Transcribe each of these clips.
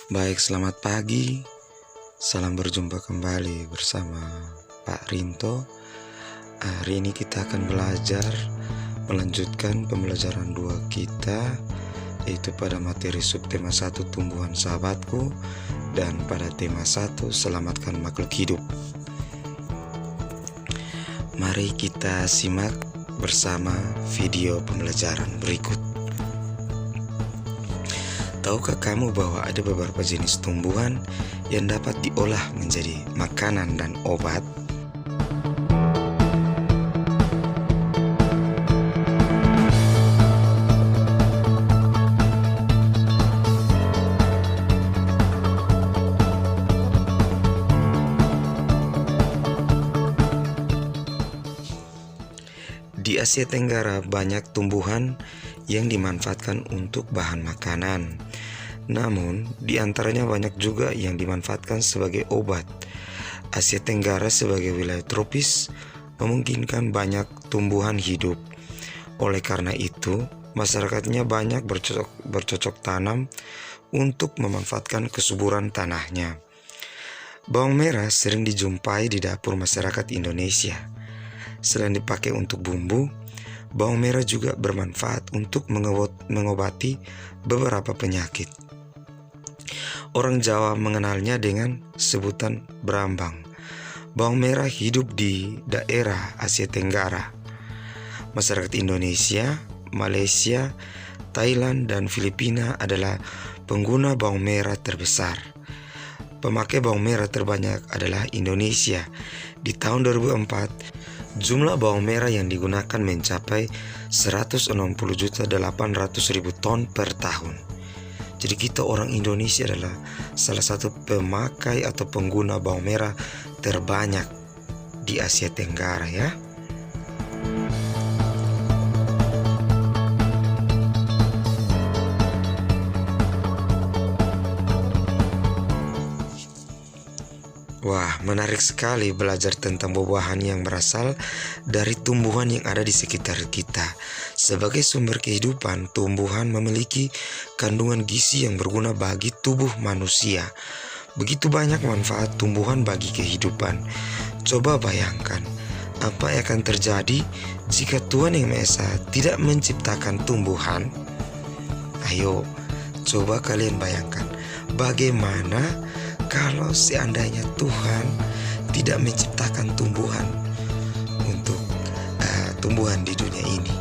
Baik, selamat pagi. Salam berjumpa kembali bersama Pak Rinto. Hari ini kita akan melanjutkan pembelajaran 2 kita, yaitu pada materi subtema 1 tumbuhan sahabatku dan pada tema 1 selamatkan makhluk hidup. Mari kita simak bersama video pembelajaran berikut. Tahukah kamu bahwa ada beberapa jenis tumbuhan yang dapat diolah menjadi makanan dan obat? Di Asia Tenggara banyak tumbuhan yang dimanfaatkan untuk bahan makanan. Namun, di antaranya banyak juga yang dimanfaatkan sebagai obat. Asia Tenggara sebagai wilayah tropis memungkinkan banyak tumbuhan hidup. Oleh karena itu, masyarakatnya banyak bercocok tanam untuk memanfaatkan kesuburan tanahnya. Bawang merah sering dijumpai di dapur masyarakat Indonesia. Selain dipakai untuk bumbu, bawang merah juga bermanfaat untuk mengobati beberapa penyakit. Orang Jawa mengenalnya dengan sebutan berambang. Bawang merah hidup di daerah Asia Tenggara. Masyarakat Indonesia, Malaysia, Thailand, dan Filipina adalah pengguna bawang merah terbesar. Pemakai bawang merah terbanyak adalah Indonesia. Di tahun 2004, jumlah bawang merah yang digunakan mencapai 160.800.000 ton per tahun. Jadi kita orang Indonesia adalah salah satu pemakai atau pengguna bawang merah terbanyak di Asia Tenggara ya. Wah, menarik sekali belajar tentang buah-buahan yang berasal dari tumbuhan yang ada di sekitar kita. Sebagai sumber kehidupan, tumbuhan memiliki kandungan gizi yang berguna bagi tubuh manusia. Begitu banyak manfaat tumbuhan bagi kehidupan. Coba bayangkan, apa yang akan terjadi jika Tuhan Yang Maha Esa tidak menciptakan tumbuhan? Ayo, coba kalian bayangkan, bagaimana kalau seandainya Tuhan tidak menciptakan tumbuhan untuk tumbuhan di dunia ini.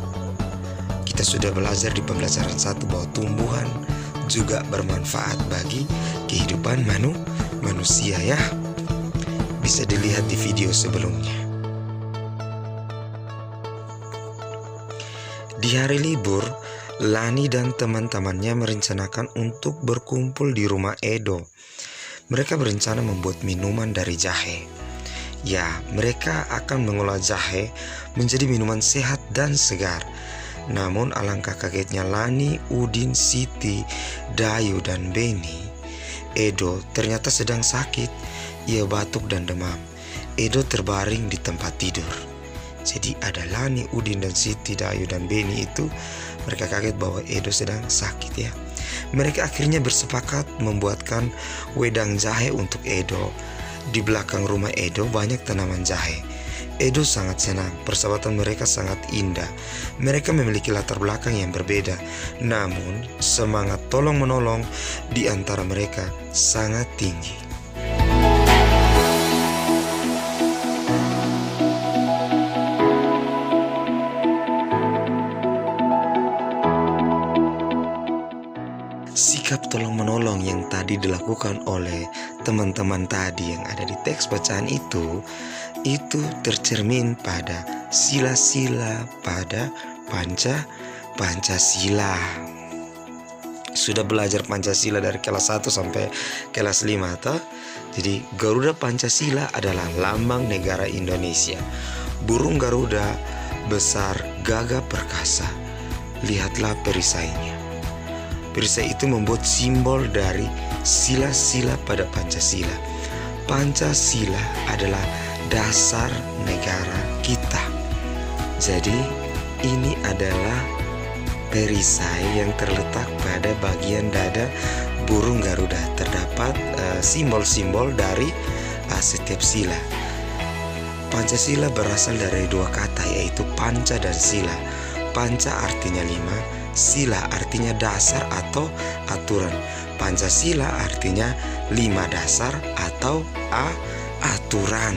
Kita sudah belajar di pembelajaran 1 bahwa tumbuhan juga bermanfaat bagi kehidupan manusia ya. Bisa dilihat di video sebelumnya. Di hari libur, Lani dan teman-temannya merencanakan untuk berkumpul di rumah Edo. Mereka berencana membuat minuman dari jahe. Ya, mereka akan mengolah jahe menjadi minuman sehat dan segar. Namun alangkah kagetnya Lani, Udin, Siti, Dayu, dan Beni. Edo ternyata sedang sakit. Ia batuk dan demam. Edo terbaring di tempat tidur. Jadi ada Lani, Udin, dan Siti, Dayu, dan Beni itu mereka kaget bahwa Edo sedang sakit ya. Mereka akhirnya bersepakat membuatkan wedang jahe untuk Edo. Di belakang rumah Edo banyak tanaman jahe. Edo sangat senang, persahabatan mereka sangat indah. Mereka memiliki latar belakang yang berbeda, namun semangat tolong-menolong di antara mereka sangat tinggi. Sikap tolong-menolong yang tadi dilakukan oleh teman-teman tadi yang ada di teks bacaan itu tercermin pada sila-sila pada Pancasila. Sudah belajar Pancasila dari kelas 1 sampai kelas 5 toh? Jadi Garuda Pancasila adalah lambang negara Indonesia. Burung Garuda besar, gagah perkasa. Lihatlah perisainya. Perisai itu membuat simbol dari sila-sila pada Pancasila. Pancasila adalah dasar negara kita. Jadi ini adalah perisai yang terletak pada bagian dada burung Garuda. Terdapat simbol-simbol dari setiap sila. Pancasila berasal dari dua kata, yaitu panca dan sila. Panca artinya 5, sila artinya dasar atau aturan. Pancasila artinya 5 dasar atau aturan.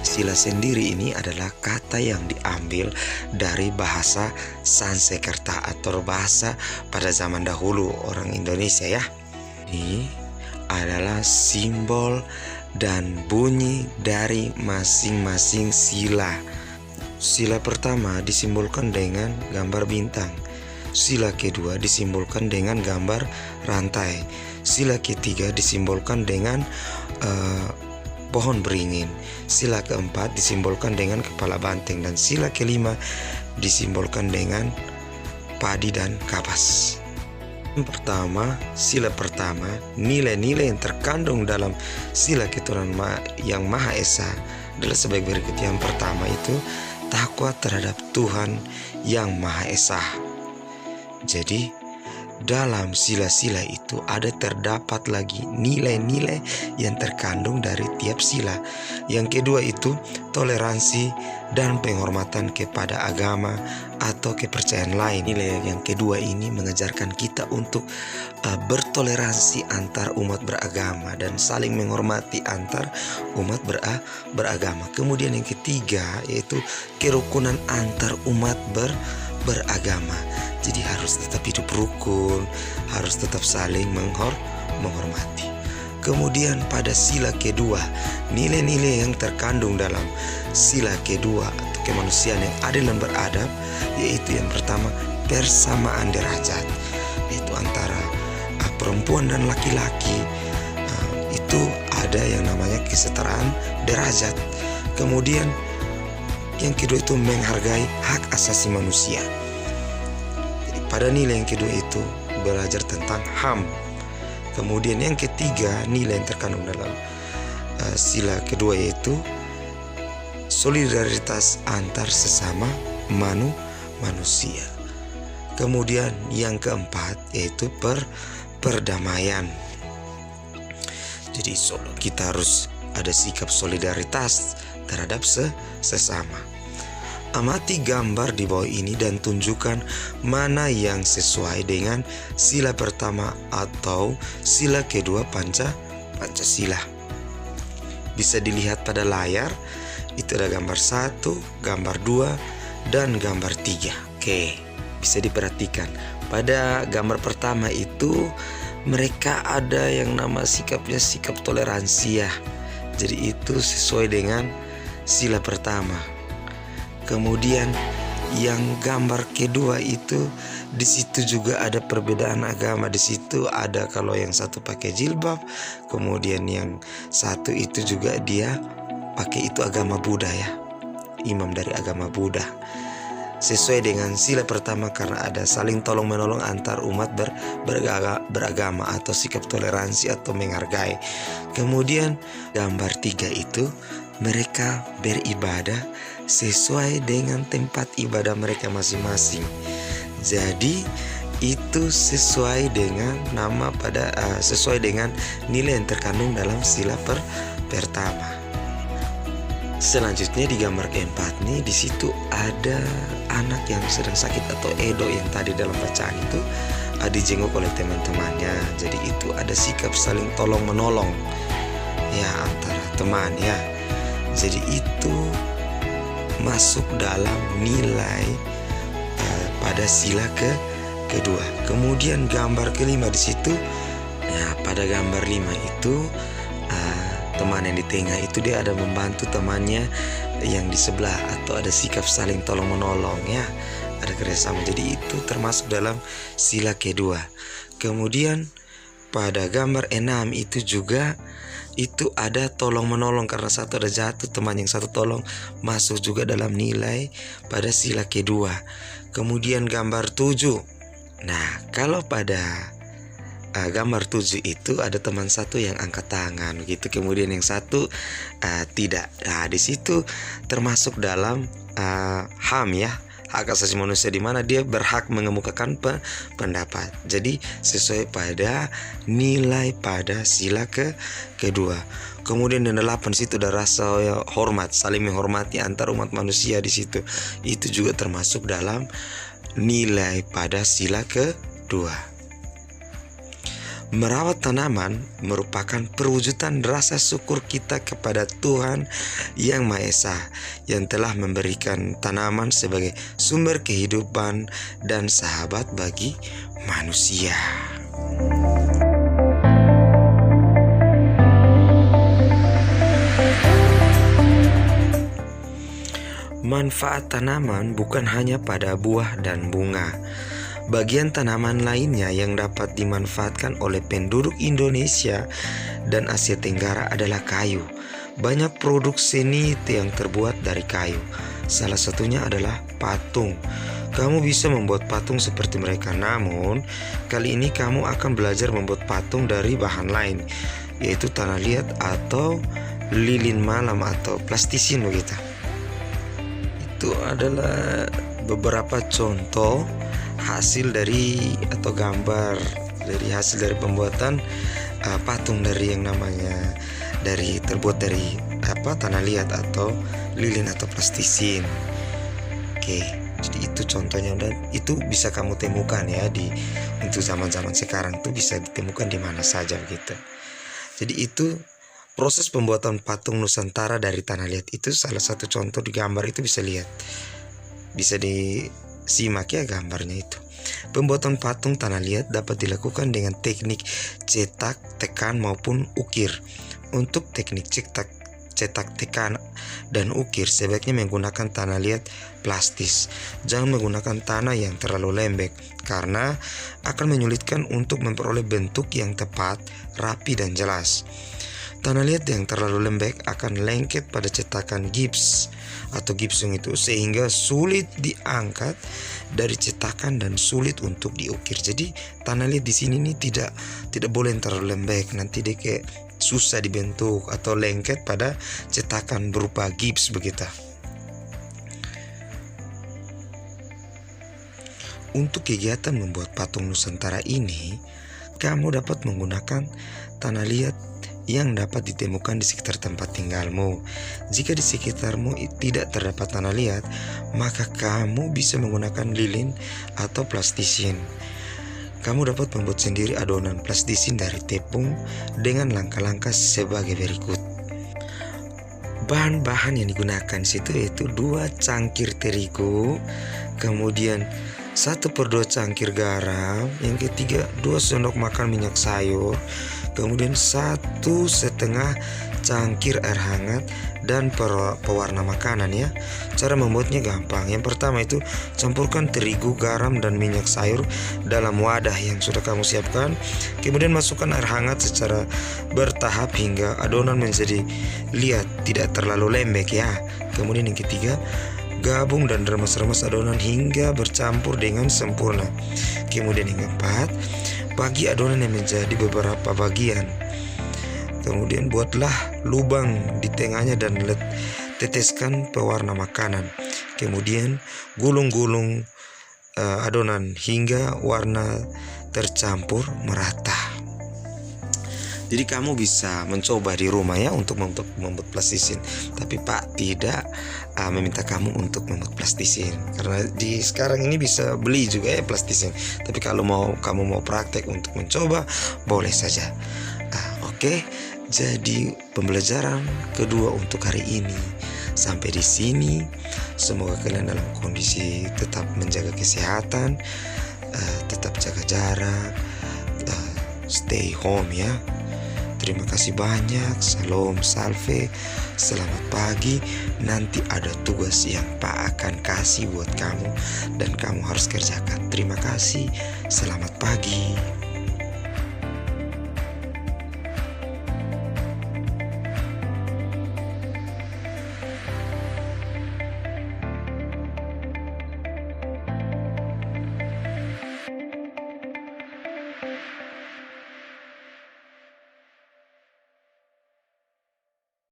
Sila sendiri ini adalah kata yang diambil dari bahasa Sanskerta atau bahasa pada zaman dahulu orang Indonesia ya. Ini adalah simbol dan bunyi dari masing-masing sila. Sila pertama disimbolkan dengan gambar bintang. Sila kedua disimbolkan dengan gambar rantai. Sila ketiga disimbolkan dengan pohon beringin. Sila keempat disimbolkan dengan kepala banteng. Dan sila kelima disimbolkan dengan padi dan kapas. Sila pertama, nilai-nilai yang terkandung dalam sila keturunan yang Maha Esa adalah sebagai berikut. Yang pertama itu takwa terhadap Tuhan yang Maha Esa. Jadi dalam sila-sila itu terdapat lagi nilai-nilai yang terkandung dari tiap sila. Yang kedua itu toleransi dan penghormatan kepada agama atau kepercayaan lain. Nilai yang kedua ini mengajarkan kita untuk bertoleransi antar umat beragama dan saling menghormati antar umat beragama. Kemudian yang ketiga yaitu kerukunan antar umat beragama. Jadi harus tetap hidup rukun, harus tetap saling menghormati. Kemudian pada sila kedua, nilai-nilai yang terkandung dalam sila kedua atau kemanusiaan yang adil dan beradab, yaitu yang pertama persamaan derajat, yaitu antara perempuan dan laki-laki. Itu ada yang namanya kesetaraan derajat. Kemudian yang kedua itu menghargai hak asasi manusia. Pada nilai yang kedua itu belajar tentang HAM. Kemudian yang ketiga nilai yang terkandung dalam sila kedua yaitu solidaritas antar sesama manusia. Kemudian yang keempat yaitu perdamaian. Jadi kita harus ada sikap solidaritas terhadap sesama. Amati gambar di bawah ini dan tunjukkan mana yang sesuai dengan sila pertama atau sila kedua Pancasila. Bisa dilihat pada layar, itu ada gambar 1, gambar 2, dan gambar 3. Oke, bisa diperhatikan. Pada gambar pertama itu mereka ada yang nama sikapnya sikap toleransi ya. Jadi itu sesuai dengan sila pertama. Kemudian yang gambar kedua itu di situ juga ada perbedaan agama. Di situ ada kalau yang satu pakai jilbab, kemudian yang satu itu juga dia pakai itu agama Buddha ya, imam dari agama Buddha. Sesuai dengan sila pertama karena ada saling tolong menolong antar umat beragama atau sikap toleransi atau menghargai. Kemudian gambar 3 itu mereka beribadah sesuai dengan tempat ibadah mereka masing-masing. Jadi itu sesuai dengan sesuai dengan nilai yang terkandung dalam sila pertama. Selanjutnya di gambar keempat nih, di situ ada anak yang sedang sakit atau Edo yang tadi dalam bacaan itu dijenguk oleh teman-temannya. Jadi itu ada sikap saling tolong menolong ya antara teman ya. Jadi itu masuk dalam nilai pada sila kedua. Kemudian gambar kelima di situ. Nah, pada gambar 5 itu teman yang di tengah itu dia ada membantu temannya yang di sebelah atau ada sikap saling tolong menolong ya. Ada kerjasama. Jadi itu termasuk dalam sila kedua. Kemudian pada gambar 6 itu juga itu ada tolong menolong karena satu ada jatuh, teman yang satu tolong, masuk juga dalam nilai pada sila kedua. Kemudian gambar 7. Nah, kalau pada gambar 7 itu ada teman satu yang angkat tangan gitu, kemudian yang satu tidak. Nah, di situ termasuk dalam HAM ya, hak asasi manusia, di mana dia berhak mengemukakan pendapat. Jadi sesuai pada nilai pada sila kedua. Kemudian yang 8 situ ada rasa hormat, saling menghormati antar umat manusia di situ. Itu juga termasuk dalam nilai pada sila kedua. Merawat tanaman merupakan perwujudan rasa syukur kita kepada Tuhan Yang Maha Esa yang telah memberikan tanaman sebagai sumber kehidupan dan sahabat bagi manusia. Manfaat tanaman bukan hanya pada buah dan bunga. Bagian tanaman lainnya yang dapat dimanfaatkan oleh penduduk Indonesia dan Asia Tenggara adalah kayu. Banyak produk seni yang terbuat dari kayu. Salah satunya adalah patung. Kamu bisa membuat patung seperti mereka, namun kali ini kamu akan belajar membuat patung dari bahan lain, yaitu tanah liat atau lilin malam atau plastisin begitu. Itu adalah beberapa contoh hasil dari atau gambar dari hasil dari pembuatan patung dari yang namanya terbuat dari tanah liat atau lilin atau plastisin. Oke, jadi itu contohnya, dan itu bisa kamu temukan ya untuk zaman-zaman sekarang tuh bisa ditemukan di mana saja begitu. Jadi itu proses pembuatan patung Nusantara dari tanah liat, itu salah satu contoh di gambar itu bisa lihat. Bisa disimak ya gambarnya itu. Pembuatan patung tanah liat dapat dilakukan dengan teknik cetak, tekan maupun ukir. Untuk teknik cetak, tekan, dan ukir sebaiknya menggunakan tanah liat plastis. Jangan menggunakan tanah yang terlalu lembek karena akan menyulitkan untuk memperoleh bentuk yang tepat, rapi, dan jelas. Tanah liat yang terlalu lembek akan lengket pada cetakan gips atau gipsum itu, sehingga sulit diangkat dari cetakan dan sulit untuk diukir. Jadi tanah liat di sini nih tidak boleh terlalu lembek, nanti dia kayak susah dibentuk atau lengket pada cetakan berupa gips begitu. Untuk kegiatan membuat patung Nusantara ini, kamu dapat menggunakan tanah liat yang dapat ditemukan di sekitar tempat tinggalmu. Jika di sekitarmu tidak terdapat tanah liat, maka kamu bisa menggunakan lilin atau plastisin. Kamu dapat membuat sendiri adonan plastisin dari tepung dengan langkah-langkah sebagai berikut. Bahan-bahan yang digunakan situ yaitu 2 cangkir terigu, kemudian 1/2 cangkir garam, yang ketiga 2 sendok makan minyak sayur, kemudian 1,5 cangkir air hangat dan pewarna makanan ya. Cara membuatnya gampang. Yang pertama itu campurkan terigu, garam, dan minyak sayur dalam wadah yang sudah kamu siapkan. Kemudian masukkan air hangat secara bertahap hingga adonan menjadi liat, tidak terlalu lembek ya. Kemudian yang ketiga, gabung dan remas-remas adonan hingga bercampur dengan sempurna. Kemudian yang keempat, bagi adonan yang menjadi beberapa bagian. Kemudian buatlah lubang di tengahnya dan teteskan pewarna makanan. Kemudian gulung-gulung adonan hingga warna tercampur merata. Jadi kamu bisa mencoba di rumah ya untuk membuat plastisin. Tapi Pak tidak meminta kamu untuk membuat plastisin, karena di sekarang ini bisa beli juga ya plastisin. Tapi kalau kamu mau praktek untuk mencoba, boleh saja. Oke, jadi pembelajaran kedua untuk hari ini sampai di sini. Semoga kalian dalam kondisi tetap menjaga kesehatan, tetap jaga jarak, stay home ya. Terima kasih banyak. Salam salve. Selamat pagi. Nanti ada tugas yang Pak akan kasih buat kamu dan kamu harus kerjakan. Terima kasih. Selamat pagi.